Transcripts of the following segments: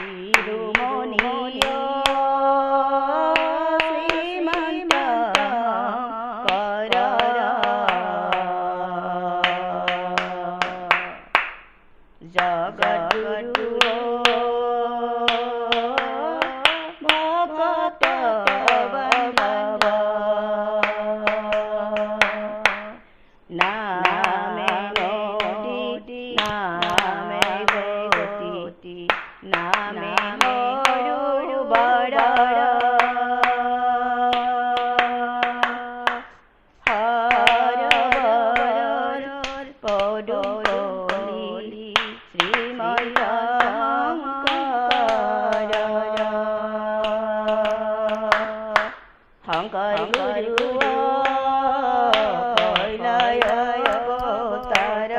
শিৰোমণিয় শ্ৰীমন্ত শংকৰ জগদ্গুৰু ভকত বল্লভ নামে নদী নামে গতি নামে সৰু বৰ হৰ পদূলি শ্ৰীমন্ত শংকৰ গুৰু অৱতাৰ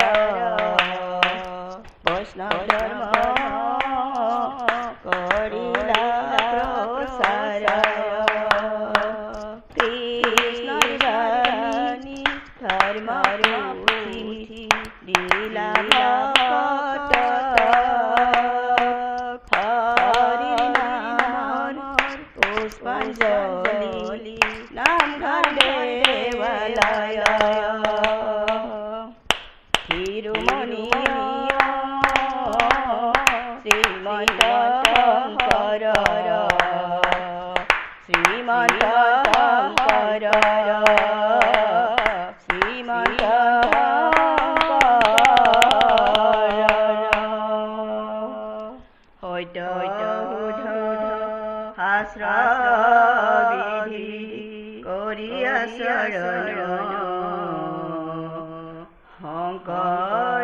বৈষ্ণৱ ধৰ্ম কৰিলা প্ৰচাৰ কৃষ্ণৰ বাণী ধৰ্মৰ পুথি দিলা ভকত হৰি নামৰ পুষ্পাঞ্জলি নামঘৰ দেৱালয় শিৰোমণিয় শ্ৰীমন্ত শংকৰ শ্ৰীমন্ত শংকৰ শ্ৰীমন্ত সত্য শুদ্ধ শাস্ত্ৰ বিধি কৰি আচৰণ শংকৰ